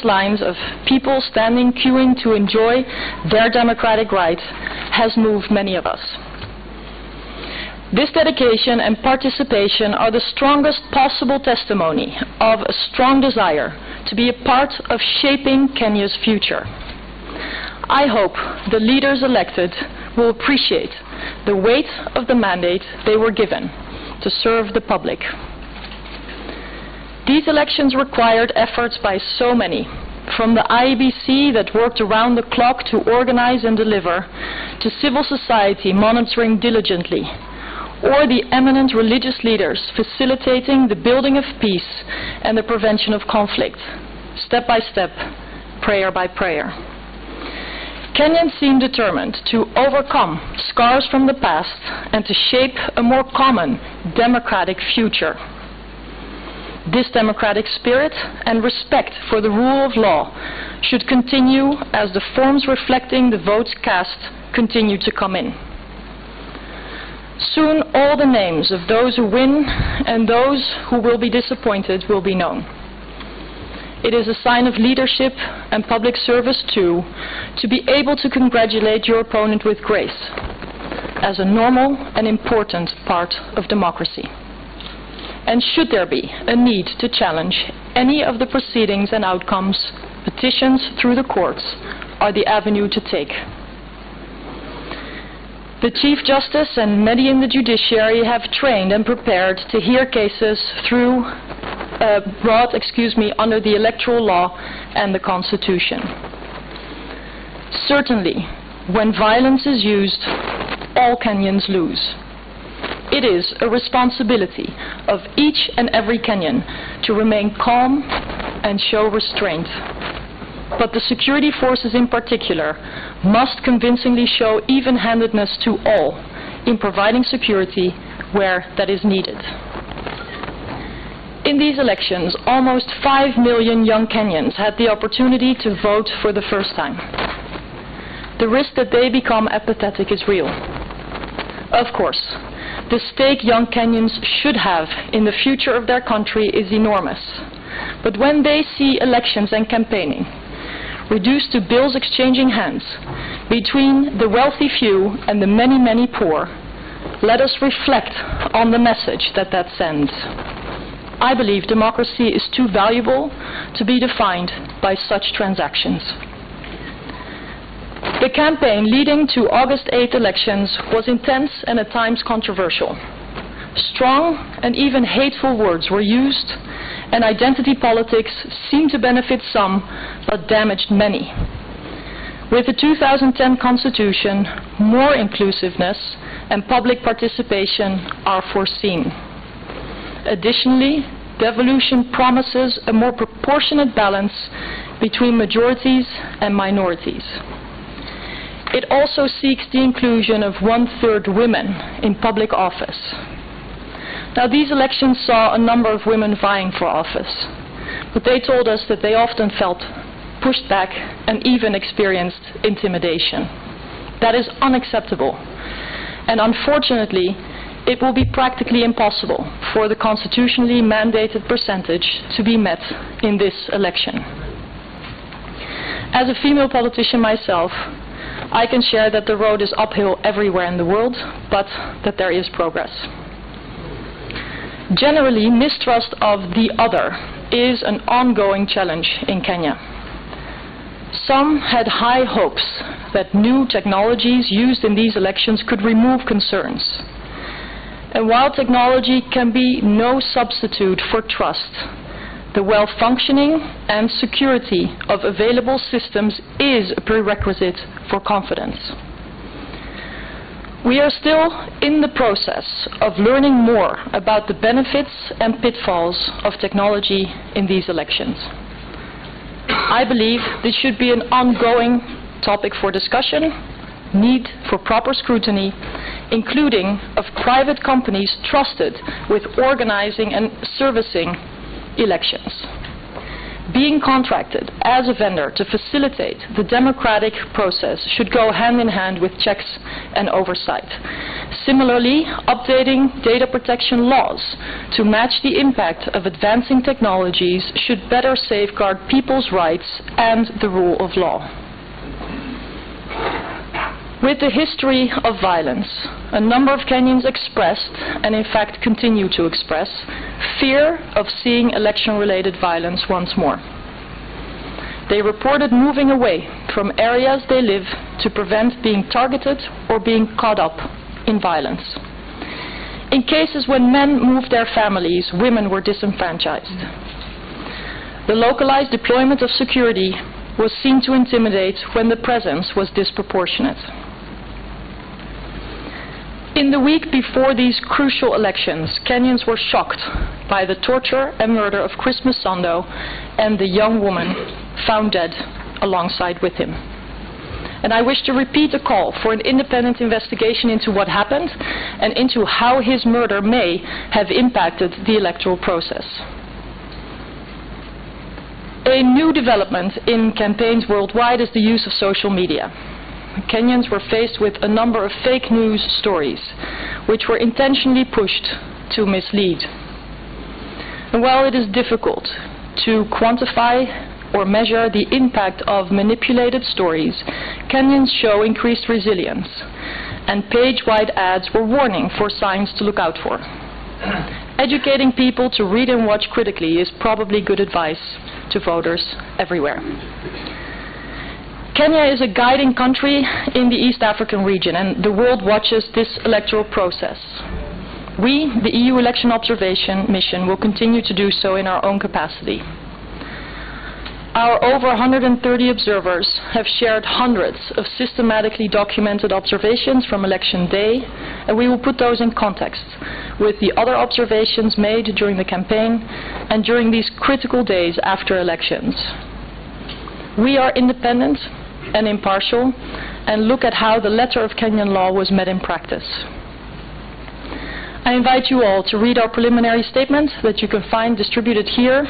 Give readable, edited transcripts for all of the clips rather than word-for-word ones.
lines of people standing, queuing to enjoy their democratic rights has moved many of us. This dedication and participation are the strongest possible testimony of a strong desire to be a part of shaping Kenya's future. I hope the leaders elected will appreciate the weight of the mandate they were given to serve the public. These elections required efforts by so many, from the IEBC that worked around the clock to organize and deliver, to civil society monitoring diligently, or the eminent religious leaders facilitating the building of peace and the prevention of conflict, step by step, prayer by prayer. Kenyans seem determined to overcome scars from the past and to shape a more common democratic future. This democratic spirit and respect for the rule of law should continue as the forms reflecting the votes cast continue to come in. Soon all the names of those who win and those who will be disappointed will be known. It is a sign of leadership and public service too, to be able to congratulate your opponent with grace, as a normal and important part of democracy. And should there be a need to challenge any of the proceedings and outcomes, petitions through the courts are the avenue to take. The Chief Justice and many in the judiciary have trained and prepared to hear cases brought under the electoral law and the Constitution. Certainly, when violence is used, all Kenyans lose. It is a responsibility of each and every Kenyan to remain calm and show restraint. But the security forces in particular must convincingly show even-handedness to all in providing security where that is needed. In these elections, almost 5 million young Kenyans had the opportunity to vote for the first time. The risk that they become apathetic is real. Of course, the stake young Kenyans should have in the future of their country is enormous. But when they see elections and campaigning reduced to bills exchanging hands between the wealthy few and the many, many poor, let us reflect on the message that that sends. I believe democracy is too valuable to be defined by such transactions. The campaign leading to August 8th elections was intense and at times controversial. Strong and even hateful words were used, and identity politics seemed to benefit some but damaged many. With the 2010 Constitution, more inclusiveness and public participation are foreseen. Additionally, devolution promises a more proportionate balance between majorities and minorities. It also seeks the inclusion of 1/3 women in public office. Now, these elections saw a number of women vying for office, but they told us that they often felt pushed back and even experienced intimidation. That is unacceptable, and unfortunately, it will be practically impossible for the constitutionally mandated percentage to be met in this election. As a female politician myself, I can share that the road is uphill everywhere in the world, but that there is progress. Generally, mistrust of the other is an ongoing challenge in Kenya. Some had high hopes that new technologies used in these elections could remove concerns. And while technology can be no substitute for trust, the well-functioning and security of available systems is a prerequisite for confidence. We are still in the process of learning more about the benefits and pitfalls of technology in these elections. I believe this should be an ongoing topic for discussion, need for proper scrutiny, including of private companies trusted with organizing and servicing elections. Being contracted as a vendor to facilitate the democratic process should go hand in hand with checks and oversight. Similarly, updating data protection laws to match the impact of advancing technologies should better safeguard people's rights and the rule of law. With the history of violence, a number of Kenyans expressed, and in fact continue to express, fear of seeing election-related violence once more. They reported moving away from areas they live to prevent being targeted or being caught up in violence. In cases when men moved their families, women were disenfranchised. The localized deployment of security was seen to intimidate when the presence was disproportionate. In the week before these crucial elections, Kenyans were shocked by the torture and murder of Chris Msando and the young woman found dead alongside with him. And I wish to repeat the call for an independent investigation into what happened and into how his murder may have impacted the electoral process. A new development in campaigns worldwide is the use of social media. Kenyans were faced with a number of fake news stories, which were intentionally pushed to mislead. And while it is difficult to quantify or measure the impact of manipulated stories, Kenyans show increased resilience, and page-wide ads were warning for signs to look out for. Educating people to read and watch critically is probably good advice to voters everywhere. Kenya is a guiding country in the East African region, and the world watches this electoral process. We, the EU Election Observation Mission, will continue to do so in our own capacity. Our over 130 observers have shared hundreds of systematically documented observations from election day, and we will put those in context with the other observations made during the campaign and during these critical days after elections. We are independent and impartial and look at how the letter of Kenyan law was met in practice. I invite you all to read our preliminary statement that you can find distributed here.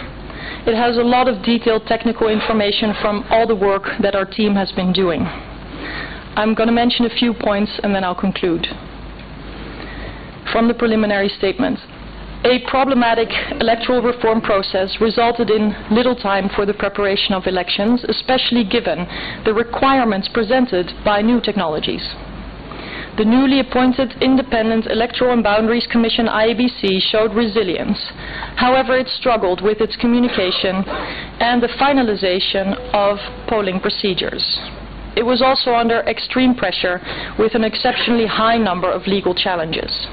It has a lot of detailed technical information from all the work that our team has been doing. I'm going to mention a few points and then I'll conclude. From the preliminary statement. A problematic electoral reform process resulted in little time for the preparation of elections, especially given the requirements presented by new technologies. The newly appointed Independent Electoral and Boundaries Commission, IEBC, showed resilience. However, it struggled with its communication and the finalization of polling procedures. It was also under extreme pressure with an exceptionally high number of legal challenges.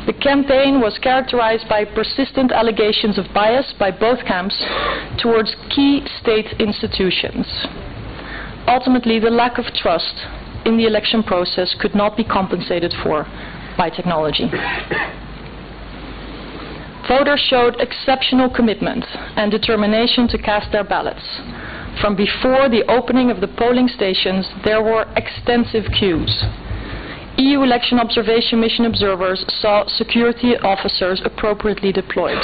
The campaign was characterized by persistent allegations of bias by both camps towards key state institutions. Ultimately, the lack of trust in the election process could not be compensated for by technology. Voters showed exceptional commitment and determination to cast their ballots. From before the opening of the polling stations, there were extensive queues. EU Election Observation Mission observers saw security officers appropriately deployed.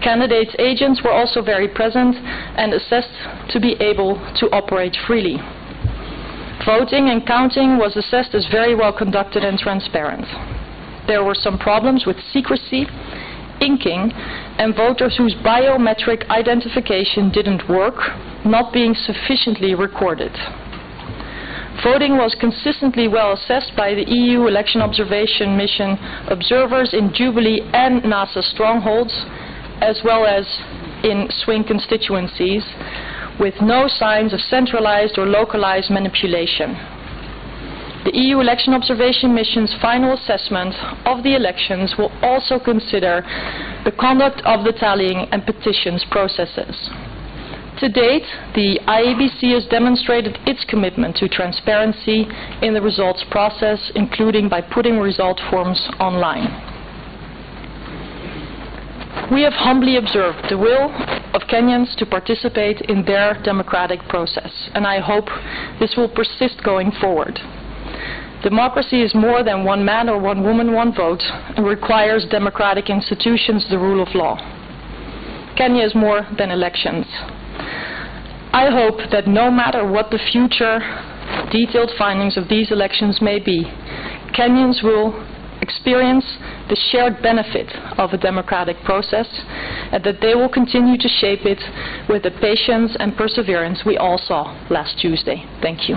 Candidates' agents were also very present and assessed to be able to operate freely. Voting and counting was assessed as very well conducted and transparent. There were some problems with secrecy, inking, and voters whose biometric identification didn't work, not being sufficiently recorded. Voting was consistently well assessed by the EU Election Observation Mission observers in Jubilee and NASA strongholds, as well as in swing constituencies, with no signs of centralized or localized manipulation. The EU Election Observation Mission's final assessment of the elections will also consider the conduct of the tallying and petitions processes. To date, the IEBC has demonstrated its commitment to transparency in the results process, including by putting result forms online. We have humbly observed the will of Kenyans to participate in their democratic process, and I hope this will persist going forward. Democracy is more than one man or one woman, one vote, and requires democratic institutions, the rule of law. Kenya is more than elections. I hope that no matter what the future detailed findings of these elections may be, Kenyans will experience the shared benefit of a democratic process, and that they will continue to shape it with the patience and perseverance we all saw last Tuesday. Thank you.